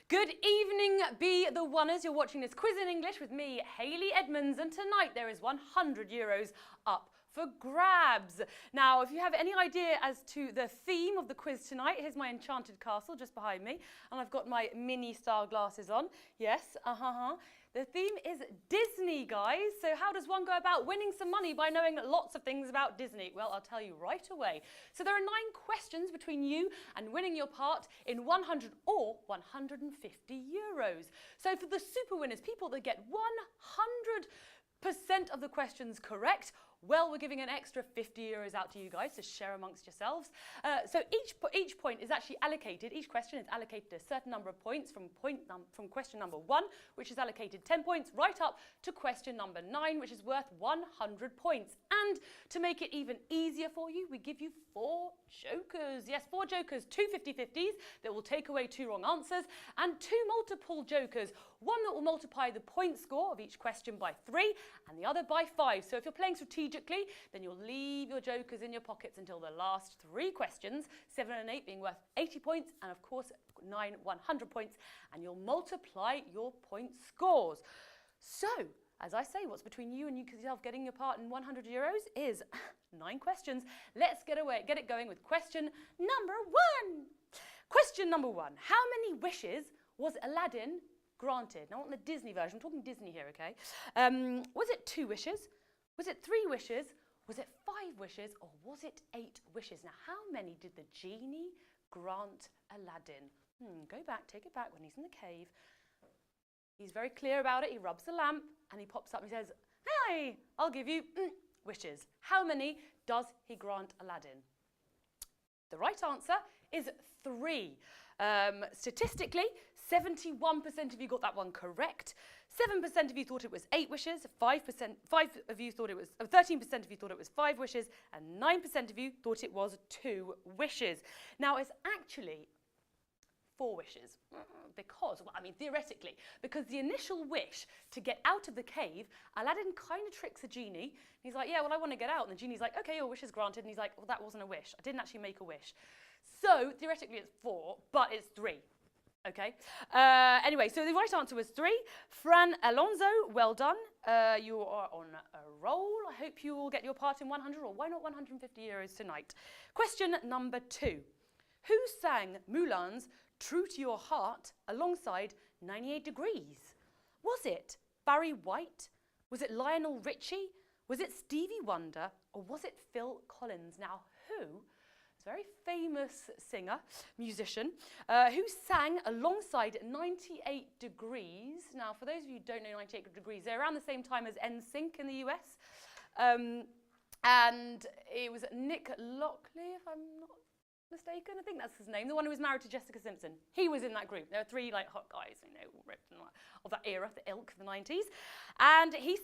Good evening, be the oneers. You're watching this quiz in English with me, Hayley Edmonds, and tonight there is €100 up for grabs. Now, if you have any idea as to the theme of the quiz tonight, here's my enchanted castle just behind me, and I've got my mini-style glasses on. Yes, The theme is Disney, guys. So how does one go about winning some money by knowing lots of things about Disney? Well, I'll tell you right away. So there are 9 questions between you and winning your part in 100 or €150. So for the super winners, people that get 100% of the questions correct, well, we're giving an extra €50 out to you guys to share amongst yourselves. So each point is actually allocated, each question is allocated a certain number of points from question number 1, which is allocated 10 points, right up to question number 9, which is worth 100 points. And to make it even easier for you, we give you 4 jokers. Yes, 4 jokers, 2 50-50s that will take away 2 wrong answers, and 2 multiple jokers, one that will multiply the point score of each question by 3 and the other by 5. So if you're playing strategically, then you'll leave your jokers in your pockets until the last 3 questions, 7 and 8 being worth 80 points, and of course 9 100 points, and you'll multiply your point scores. So, as I say, what's between you and yourself getting your part in €100 is 9 questions. Let's get it going with question number 1. Question number 1. How many wishes was Aladdin granted? Now, on the Disney version, I'm talking Disney here, okay? Was it 2 wishes? Was it 3 wishes? Was it 5 wishes? Or was it 8 wishes? Now, how many did the genie grant Aladdin? Go back, take it back when he's in the cave. He's very clear about it. He rubs the lamp and he pops up and he says, "Hey, I'll give you wishes." How many does he grant Aladdin? The right answer is 3. Statistically, 71% of you got that one correct. 7% of you thought it was 8 wishes. 13% of you thought it was 5 wishes, and 9% of you thought it was 2 wishes. Now, it's actually 4 wishes, because, well, I mean, theoretically, because the initial wish to get out of the cave, Aladdin kind of tricks the genie. He's like, "Yeah, well, I want to get out." And the genie's like, "Okay, your wish is granted." And he's like, "Well, that wasn't a wish. I didn't actually make a wish." So, theoretically, it's 4, but it's 3. Okay. Anyway, so the right answer was 3. Fran Alonso, well done. You are on a roll. I hope you will get your part in 100, or why not €150 tonight? Question number 2. Who sang Moulin's "True to Your Heart" alongside 98 Degrees? Was it Barry White? Was it Lionel Richie? Was it Stevie Wonder? Or was it Phil Collins? Now, who? Very famous singer, musician, who sang alongside 98 Degrees. Now, for those of you who don't know 98 Degrees, they're around the same time as NSYNC in the US. And it was Nick Lockley, if I'm not mistaken. I think that's his name. The one who was married to Jessica Simpson. He was in that group. There were 3 hot guys, ripped of that era, the ilk of the 90s. And they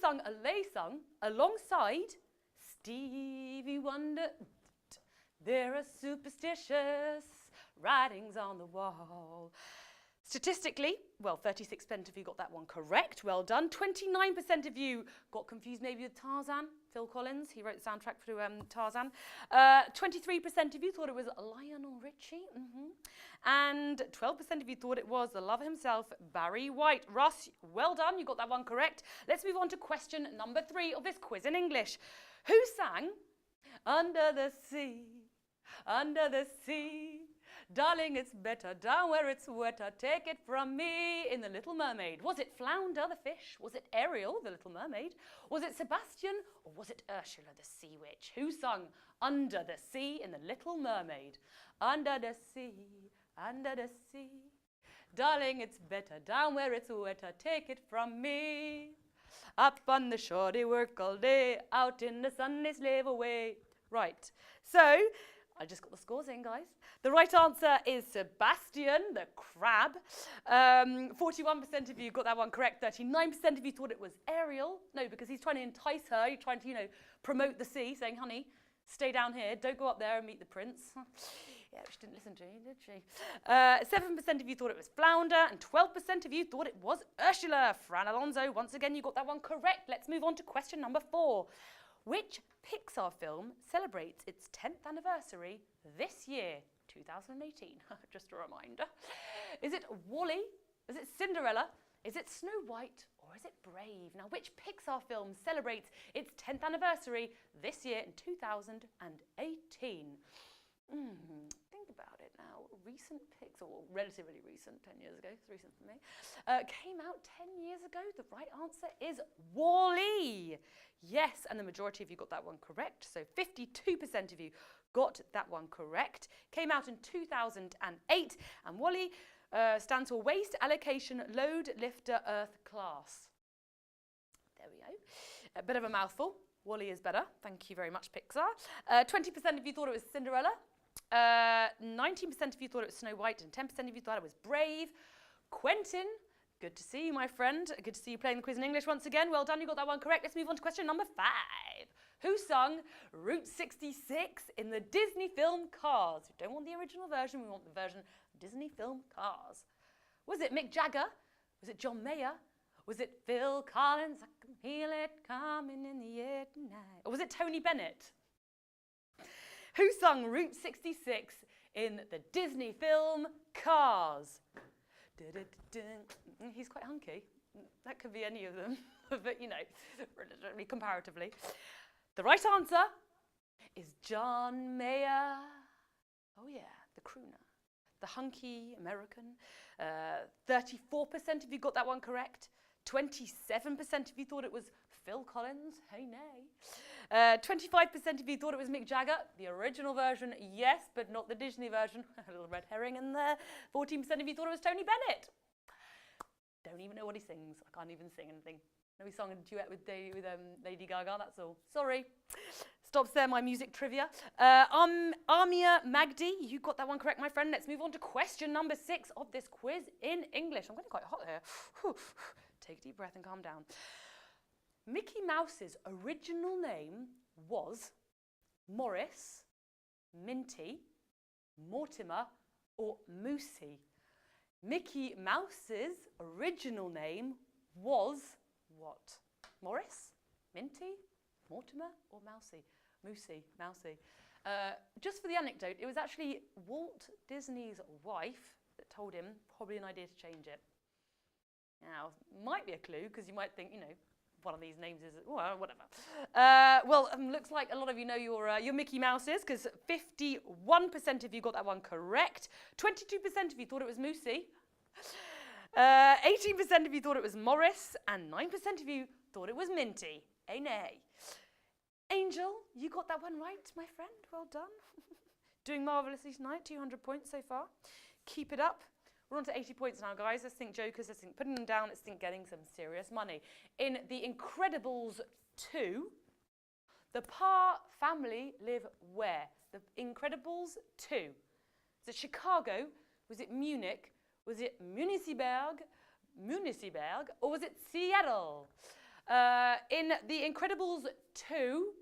sung alongside Stevie Wonder. There are superstitious writings on the wall. Statistically, well, 36% of you got that one correct. Well done. 29% of you got confused maybe with Tarzan. Phil Collins, he wrote the soundtrack for Tarzan. 23% of you thought it was Lionel Richie. And 12% of you thought it was the lover himself, Barry White. Russ, well done. You got that one correct. Let's move on to question number 3 of this quiz in English. Who sang "Under the Sea, under the sea, darling, it's better down where it's wetter, take it from me" in The Little Mermaid? Was it Flounder the fish? Was it Ariel, the Little Mermaid? Was it Sebastian? Or was it Ursula the sea witch? Who sung "Under the Sea" in The Little Mermaid? Under the sea, darling, it's better down where it's wetter, take it from me. Up on the shore they work all day, out in the sun they slave away. Right, so I just got the scores in, guys. The right answer is Sebastian, the crab. 41% of you got that one correct. 39% of you thought it was Ariel. No, because he's trying to entice her. He's trying to, promote the sea, saying, "Honey, stay down here. Don't go up there and meet the prince." Yeah, she didn't listen to you, did she? 7% of you thought it was Flounder, and 12% of you thought it was Ursula. Fran Alonso, once again, you got that one correct. Let's move on to question number 4. Which Pixar film celebrates its 10th anniversary this year, 2018? Just a reminder. Is it WALL-E, Is it Cinderella? Is it Snow White? Or is it Brave? Now, which Pixar film celebrates its 10th anniversary this year in 2018? Think about it now. Recent Pixar, well, relatively recent, 10 years ago, it's recent for me, came out 10 years ago. The right answer is Wall-E. Yes, and the majority of you got that one correct. So 52% of you got that one correct. Came out in 2008, and Wall-E stands for Waste Allocation Load Lifter Earth Class. There we go. A bit of a mouthful. Wall-E is better. Thank you very much, Pixar. 20% of you thought it was Cinderella. 19% of you thought it was Snow White, and 10% of you thought it was Brave. Quentin, good to see you, my friend. Good to see you playing the quiz in English once again. Well done, you got that one correct. Let's move on to question number 5. Who sung Route 66 in the Disney film Cars? We don't want the original version, we want the version Disney film Cars. Was it Mick Jagger? Was it John Mayer? Was it Phil Collins? I can feel it coming in the air tonight. Or was it Tony Bennett? Who sung Route 66 in the Disney film Cars? He's quite hunky. That could be any of them, but you know, relatively comparatively. The right answer is John Mayer. Oh yeah, the crooner. The hunky American. 34% of you got that one correct. 27% of you thought it was Phil Collins. Hey, nay. 25% of you thought it was Mick Jagger. The original version, yes, but not the Disney version. A little red herring in there. 14% of you thought it was Tony Bennett. Don't even know what he sings. I can't even sing anything. No, he sang a duet with Lady Gaga, that's all. Sorry. Stops there, my music trivia. Amia Magdi, you got that one correct, my friend. Let's move on to question number 6 of this quiz in English. I'm getting quite hot here. Whew. Take a deep breath and calm down. Mickey Mouse's original name was Morris, Minty, Mortimer, or Moosey. Mickey Mouse's original name was what? Morris, Minty, Mortimer, or Mousey? Mousey. Just for the anecdote, it was actually Walt Disney's wife that told him probably an idea to change it. Now, might be a clue, because you might think, you know, one of these names is, well, whatever. Looks like a lot of you know your Mickey Mouses, because 51% of you got that one correct. 22% of you thought it was Moosey. 18% of you thought it was Morris, and 9% of you thought it was Minty. A nay. Angel, you got that one right, my friend. Well done. Doing marvellously tonight. 200 points so far. Keep it up. We're on to 80 points now, guys. Let's think jokers. Let's think putting them down. Let's think getting some serious money. In The Incredibles 2, the Parr family live where? The Incredibles 2. Is it Chicago? Was it Munich? Was it Municiberg? Or was it Seattle? In The Incredibles 2,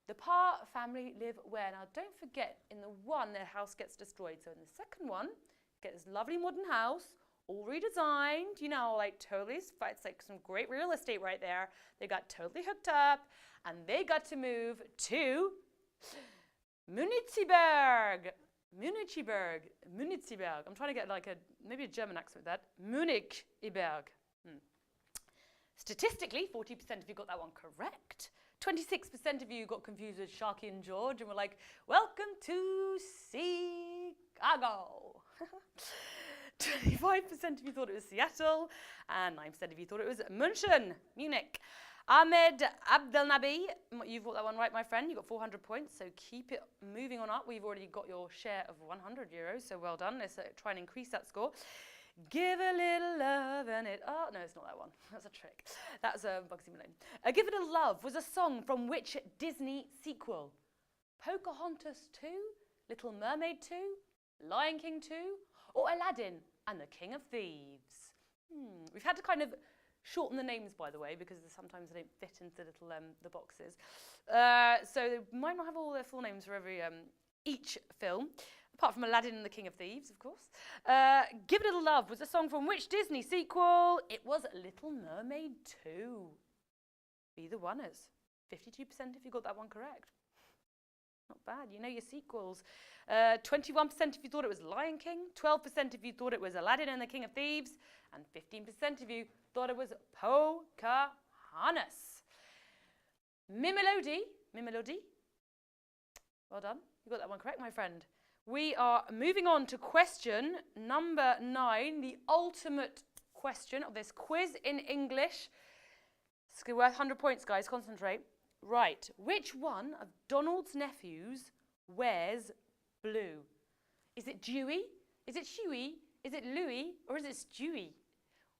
the Parr family live where? Now, don't forget, in the one, their house gets destroyed. So in the second one, get this lovely modern house, all redesigned, you know, like totally, it's like some great real estate right there. They got totally hooked up, and they got to move to Municiberg. I'm trying to get like maybe a German accent with that. Munich-Iberg. Statistically, 40% of you got that one correct. 26% of you got confused with Sharky and George and were like, welcome to Chicago. 25% of you thought it was Seattle, and 9% of you thought it was Munich. Ahmed Abdelnabi, you've got that one right, my friend. You got 400 points, so keep it moving on up. We've already got your share of 100 euros, so well done. Let's try and increase that score. Give a little love and it... Oh, no, it's not that one. That's a trick. That's Bugsy Malone. Give It a Love was a song from which Disney sequel? Pocahontas 2? Little Mermaid 2? Lion King 2? Or Aladdin and the King of Thieves? We've had to kind of shorten the names, by the way, because sometimes they don't fit into the boxes. So they might not have all their full names for each film. Apart from Aladdin and the King of Thieves, of course. Give It a Little Love was a song from which Disney sequel? It was Little Mermaid 2. Be the oneers. 52% if you got that one correct. Not bad. You know your sequels. 21% if you thought it was Lion King, 12% if you thought it was Aladdin and the King of Thieves, and 15% if you thought it was Pocahontas. Mimilodi. Well done. You got that one correct, my friend. We are moving on to question number 9, the ultimate question of this quiz in English. It's worth 100 points, guys. Concentrate. Right. Which one of Donald's nephews wears blue? Is it Dewey? Is it Shuey? Is it Louis? Or is it Stewie?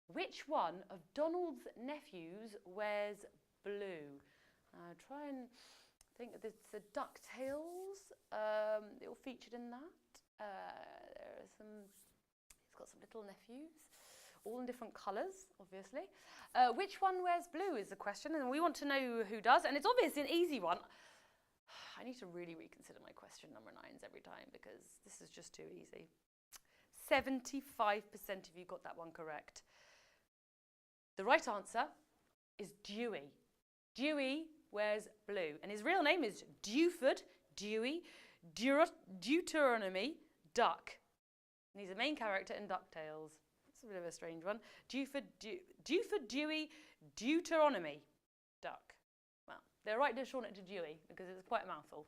Which one of Donald's nephews wears blue? Try and think of it's the DuckTales. They all featured in that. There are some. He's got some little nephews, all in different colours, obviously. Which one wears blue is the question, and we want to know who does. And it's obviously an easy one. I need to really reconsider my question number 9s every time because this is just too easy. 75% of you got that one correct. The right answer is Dewey. Dewey wears blue, and his real name is Dewey, Deuteronomy, Duck. And he's a main character in DuckTales. It's a bit of a strange one. Dewey, Deuteronomy, Duck. Well, they're right to shorten it to Dewey because it's quite a mouthful.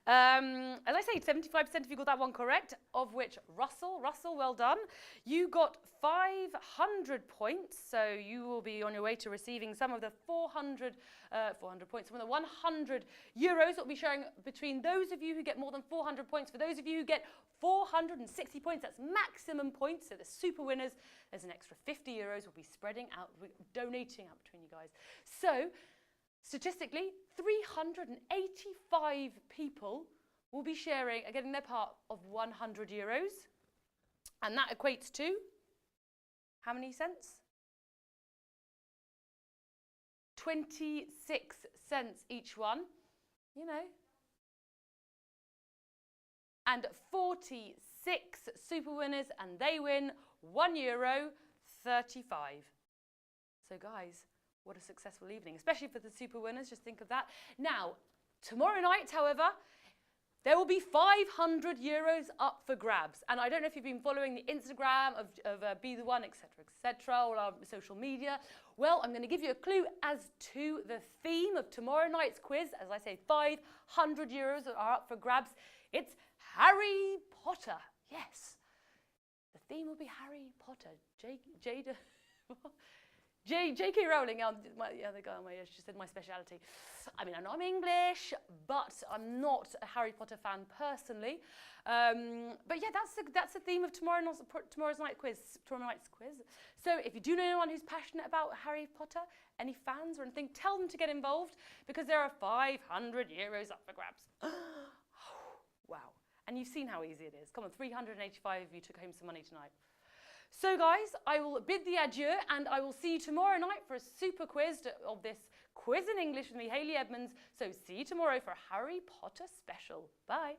As I say, 75% of you got that one correct, of which Russell, well done. You got 500 points, so you will be on your way to receiving some of the 400 points, some of the 100 euros that will be sharing between those of you who get more than 400 points. For those of you who get 460 points, that's maximum points, so the super winners, there's an extra 50 euros we'll be spreading out, donating out between you guys. So, statistically, 385 people will be getting their part of 100 euros. And that equates to how many cents? 26 cents each one, you know. And 46 super winners, and they win €1.35. So guys, what a successful evening, especially for the super winners, just think of that. Now, tomorrow night, however, there will be 500 euros up for grabs. And I don't know if you've been following the Instagram of Bethewone, etc., all our social media. Well, I'm going to give you a clue as to the theme of tomorrow night's quiz. As I say, 500 euros are up for grabs. It's Harry Potter. Yes. The theme will be Harry Potter. J.K. Rowling, the other guy on my ear, she said my speciality. I mean, I'm English, but I'm not a Harry Potter fan personally. But yeah, that's the theme of tomorrow night's quiz. So if you do know anyone who's passionate about Harry Potter, any fans or anything, tell them to get involved because there are 500 euros up for grabs. Wow. And you've seen how easy it is. Come on, 385 of you took home some money tonight. So guys, I will bid the adieu and I will see you tomorrow night for a super quiz of this quiz in English with me, Hayley Edmonds. So see you tomorrow for a Harry Potter special. Bye.